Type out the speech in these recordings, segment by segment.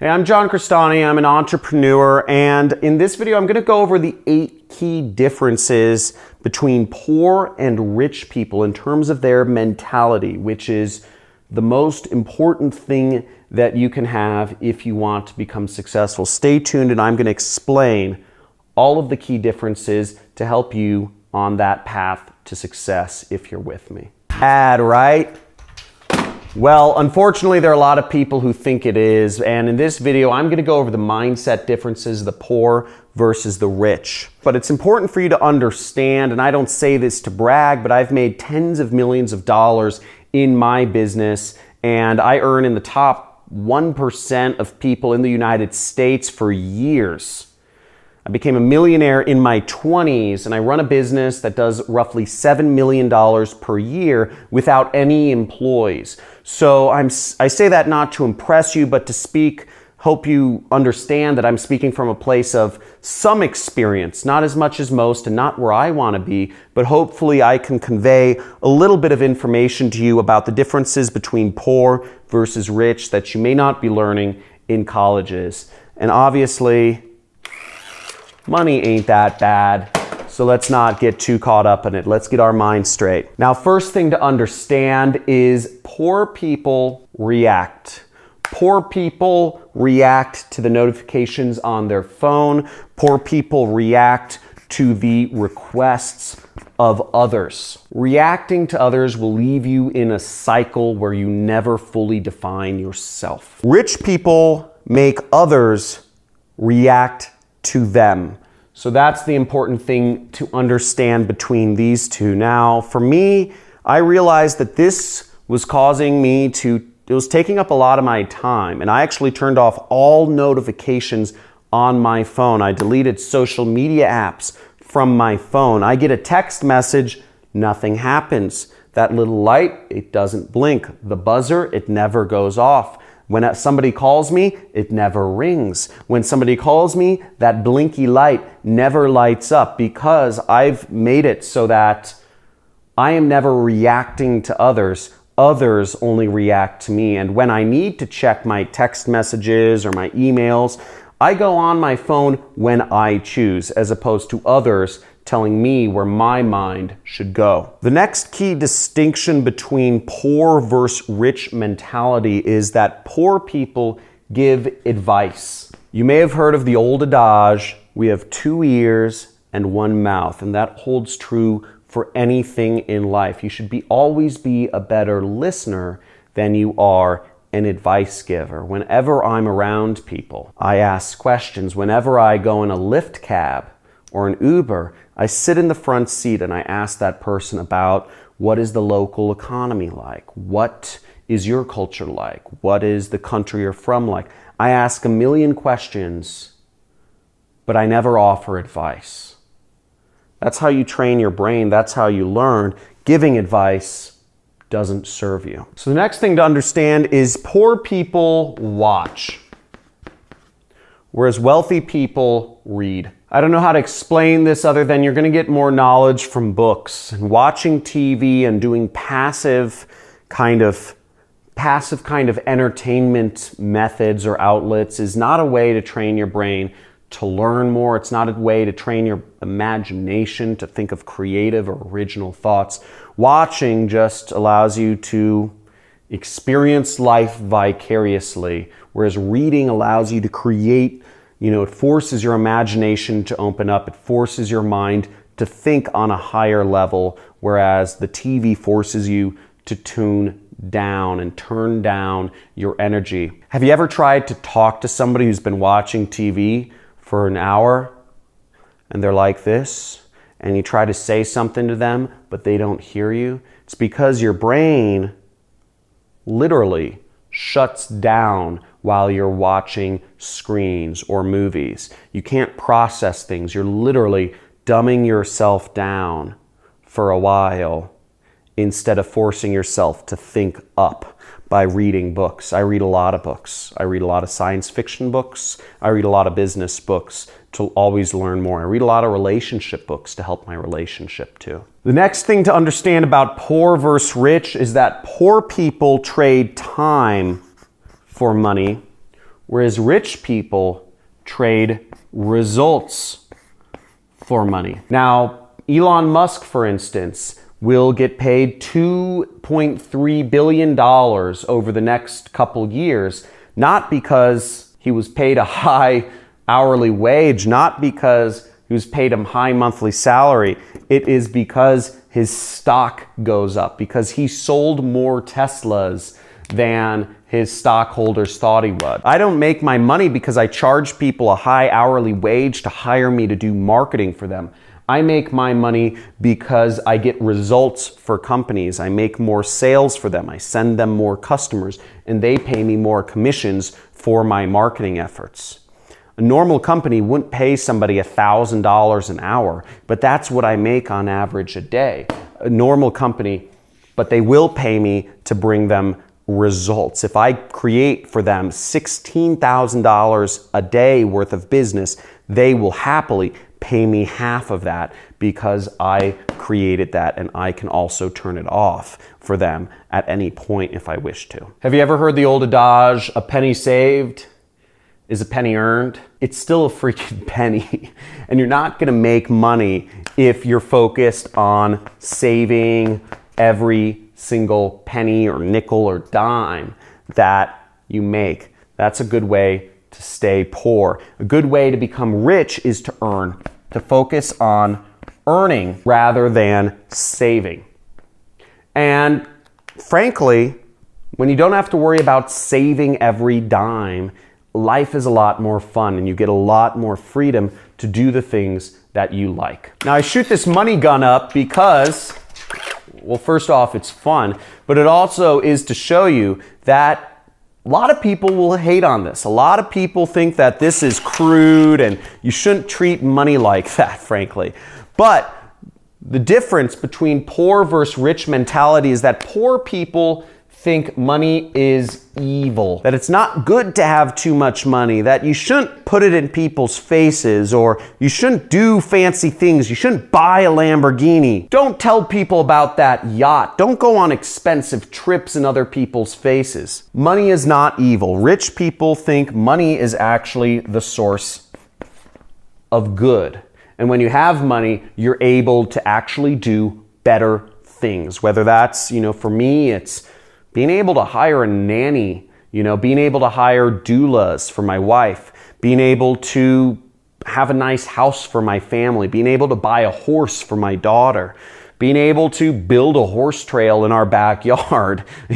Hey, I'm John Crestani. I'm an entrepreneur, and in this video I'm going to go over the 8 key differences between poor and rich people in terms of their mentality, which is the most important thing that you can have if you want to become successful. Stay tuned, and I'm going to explain all of the key differences to help you on that path to success if you're with me. Bad, right? Well, unfortunately, there are a lot of people who think it is, and in this video, I'm going to go over the mindset differences, the poor versus the rich. But it's important for you to understand, and I don't say this to brag, but I've made tens of millions of dollars in my business, and I earn in the top 1% of people in the United States for years. I became a millionaire in my 20s, and I run a business that does roughly $7 million per year without any employees. So I say that not to impress you, but to hope you understand that I'm speaking from a place of some experience, not as much as most and not where I want to be, but hopefully I can convey a little bit of information to you about the differences between poor versus rich that you may not be learning in colleges. And obviously, money ain't that bad, so let's not get too caught up in it. Let's get our minds straight. Now, first thing to understand is poor people react. Poor people react to the notifications on their phone. Poor people react to the requests of others. Reacting to others will leave you in a cycle where you never fully define yourself. Rich people make others react to them. So that's the important thing to understand between these two. Now, for me, I realized that this was causing me it was taking up a lot of my time, and I actually turned off all notifications on my phone. I deleted social media apps from my phone. I get a text message, nothing happens. That little light, it doesn't blink. The buzzer, it never goes off. When somebody calls me, it never rings. When somebody calls me, that blinky light never lights up because I've made it so that I am never reacting to others. Others only react to me. And when I need to check my text messages or my emails, I go on my phone when I choose, as opposed to others telling me where my mind should go. The next key distinction between poor versus rich mentality is that poor people give advice. You may have heard of the old adage, we have 2 ears and 1 mouth, and that holds true for anything in life. You should always be a better listener than you are an advice giver. Whenever I'm around people, I ask questions. Whenever I go in a Lyft cab or an Uber, I sit in the front seat and I ask that person about what is the local economy like? What is your culture like? What is the country you're from like? I ask a million questions, but I never offer advice. That's how you train your brain. That's how you learn. Giving advice doesn't serve you. So the next thing to understand is poor people watch, whereas wealthy people read. I don't know how to explain this other than you're going to get more knowledge from books. And watching TV and doing passive kind of entertainment methods or outlets is not a way to train your brain to learn more. It's not a way to train your imagination to think of creative or original thoughts. Watching just allows you to experience life vicariously, whereas reading allows you to create. It forces your imagination to open up. It forces your mind to think on a higher level, whereas the TV forces you to tune down and turn down your energy. Have you ever tried to talk to somebody who's been watching TV for an hour and they're like this, and you try to say something to them, but they don't hear you? It's because your brain literally shuts down while you're watching screens or movies. You can't process things. You're literally dumbing yourself down for a while instead of forcing yourself to think up by reading books. I read a lot of books. I read a lot of science fiction books. I read a lot of business books to always learn more. I read a lot of relationship books to help my relationship too. The next thing to understand about poor versus rich is that poor people trade time for money, whereas rich people trade results for money. Now, Elon Musk, for instance, will get paid $2.3 billion over the next couple years, not because he was paid a high hourly wage, not because he was paid a high monthly salary. It is because his stock goes up, because he sold more Teslas than his stockholders thought he would. I don't make my money because I charge people a high hourly wage to hire me to do marketing for them. I make my money because I get results for companies. I make more sales for them. I send them more customers, and they pay me more commissions for my marketing efforts. A normal company wouldn't pay somebody $1,000 an hour, but that's what I make on average a day. A normal company, but they will pay me to bring them results. If I create for them $16,000 a day worth of business, they will happily pay me half of that because I created that, and I can also turn it off for them at any point if I wish to. Have you ever heard the old adage, a penny saved is a penny earned? It's still a freaking penny. And you're not gonna make money if you're focused on saving every single penny or nickel or dime that you make. That's a good way to stay poor. A good way to become rich is to earn, to focus on earning rather than saving. And frankly, when you don't have to worry about saving every dime, life is a lot more fun and you get a lot more freedom to do the things that you like. Now, I shoot this money gun up because, well, first off, it's fun, but it also is to show you that a lot of people will hate on this. A lot of people think that this is crude and you shouldn't treat money like that, frankly. But the difference between poor versus rich mentality is that poor people think money is evil, that it's not good to have too much money, that you shouldn't put it in people's faces, or you shouldn't do fancy things, you shouldn't buy a Lamborghini. Don't tell people about that yacht. Don't go on expensive trips in other people's faces. Money is not evil. Rich people think money is actually the source of good. And when you have money, you're able to actually do better things. Whether that's, for me, it's being able to hire a nanny, being able to hire doulas for my wife, being able to have a nice house for my family, being able to buy a horse for my daughter, being able to build a horse trail in our backyard, for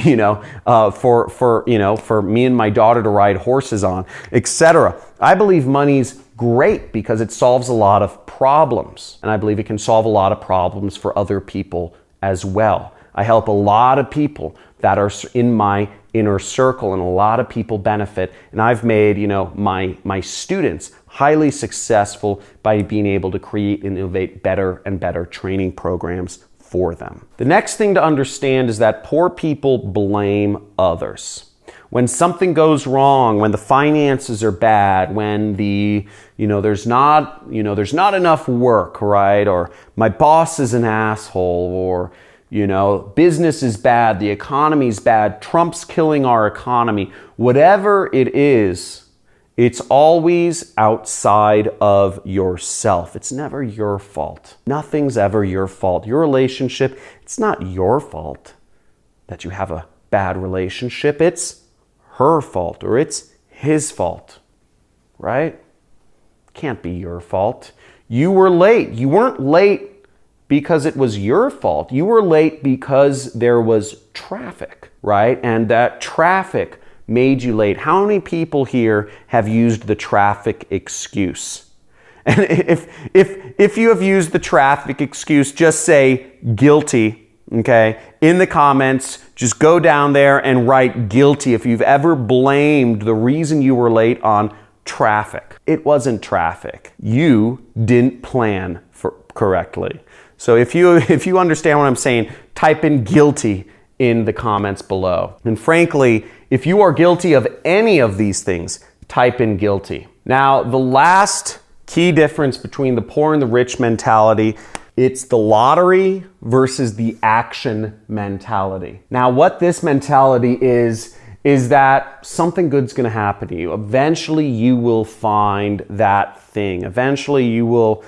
me and my daughter to ride horses on, etc. I believe money's great because it solves a lot of problems, and I believe it can solve a lot of problems for other people as well. I help a lot of people that are in my inner circle, and a lot of people benefit. And I've made, my students highly successful by being able to create and innovate better and better training programs for them. The next thing to understand is that poor people blame others. When something goes wrong, when the finances are bad, when there's not enough work, right? Or my boss is an asshole, or business is bad, the economy's bad, Trump's killing our economy. Whatever it is, it's always outside of yourself. It's never your fault. Nothing's ever your fault. Your relationship, it's not your fault that you have a bad relationship. It's her fault, or it's his fault, right? Can't be your fault. You were late. You weren't late because it was your fault. You were late because there was traffic, right? And that traffic made you late. How many people here have used the traffic excuse? And if you have used the traffic excuse, just say guilty, okay? In the comments, just go down there and write guilty if you've ever blamed the reason you were late on traffic. It wasn't traffic. You didn't plan correctly. So if you understand what I'm saying, type in guilty in the comments below. And frankly, if you are guilty of any of these things, type in guilty. Now, the last key difference between the poor and the rich mentality, it's the lottery versus the action mentality. Now, what this mentality is is that something good's going to happen to you. Eventually you will find that thing. Eventually you will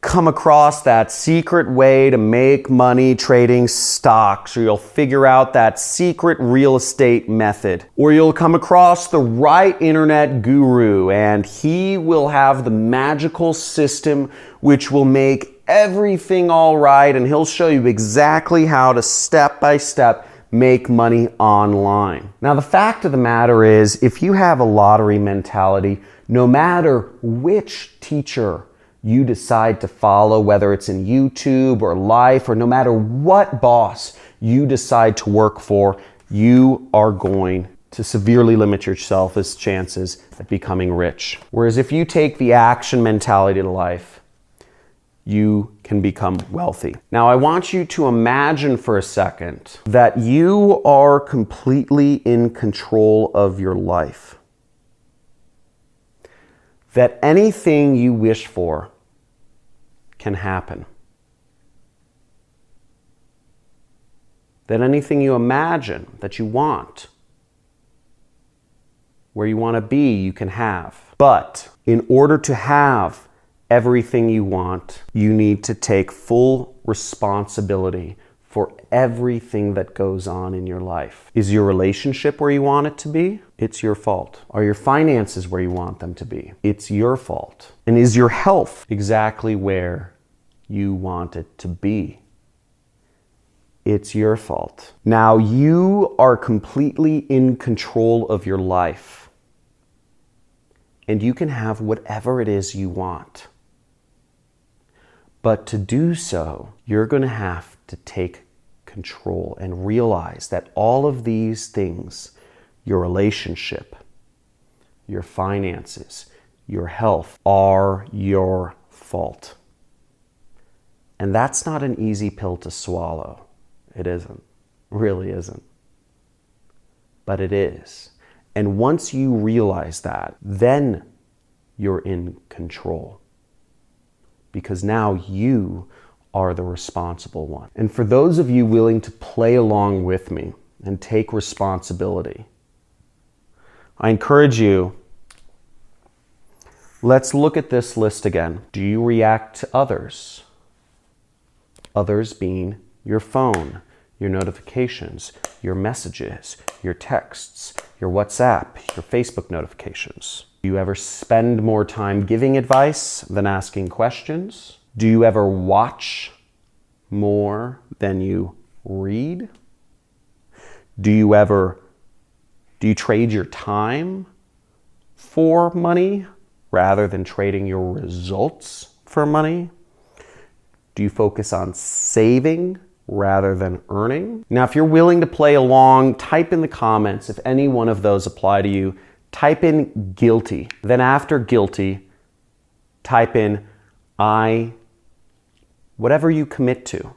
come across that secret way to make money trading stocks, or you'll figure out that secret real estate method, or you'll come across the right internet guru and he will have the magical system which will make everything all right, and he'll show you exactly how to step by step make money online. Now, the fact of the matter is, if you have a lottery mentality, no matter which teacher you decide to follow, whether it's in YouTube or life, or no matter what boss you decide to work for, you are going to severely limit yourself's chances at becoming rich. Whereas if you take the action mentality to life, you can become wealthy. Now, I want you to imagine for a second that you are completely in control of your life. That anything you wish for can happen. That anything you imagine that you want, where you want to be, you can have. But in order to have everything you want, you need to take full responsibility for everything that goes on in your life. Is your relationship where you want it to be? It's your fault. Are your finances where you want them to be? It's your fault. And is your health exactly where you want it to be? It's your fault. Now, you are completely in control of your life, and you can have whatever it is you want. But to do so, you're going to have to take control and realize that all of these things, your relationship, your finances, your health, are your fault. And that's not an easy pill to swallow. It isn't. Really isn't. But it is. And once you realize that, then you're in control. Because now you are the responsible one. And for those of you willing to play along with me and take responsibility, I encourage you, let's look at this list again. Do you react to others? Others being your phone, your notifications, your messages, your texts, your WhatsApp, your Facebook notifications. Do you ever spend more time giving advice than asking questions? Do you ever watch more than you read? Do you trade your time for money rather than trading your results for money? Do you focus on saving rather than earning? Now, if you're willing to play along, type in the comments if any one of those apply to you. Type in guilty. Then after guilty, type in whatever you commit to.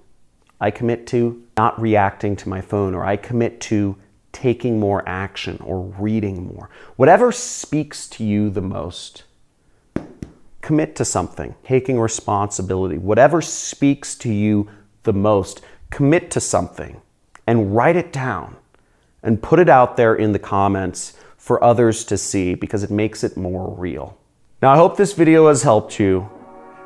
I commit to not reacting to my phone, or I commit to taking more action or reading more. Whatever speaks to you the most, commit to something, taking responsibility. Whatever speaks to you the most, commit to something and write it down and put it out there in the comments for others to see, because it makes it more real. Now, I hope this video has helped you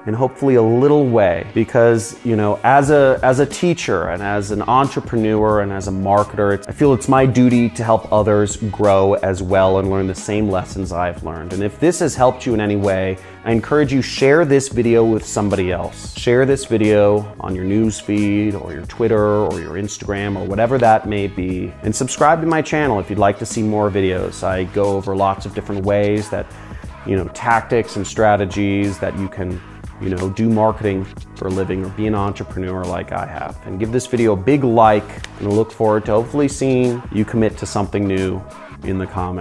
in hopefully a little way, because, you know, as a teacher and as an entrepreneur and as a marketer, I feel it's my duty to help others grow as well and learn the same lessons I've learned. And if this has helped you in any way, I encourage you, share this video with somebody else. Share this video on your news feed or your Twitter or your Instagram or whatever that may be. And subscribe to my channel if you'd like to see more videos. I go over lots of different ways that, you know, tactics and strategies that you can, you know, do marketing for a living or be an entrepreneur like I have. And give this video a big like, and I look forward to hopefully seeing you commit to something new in the comments.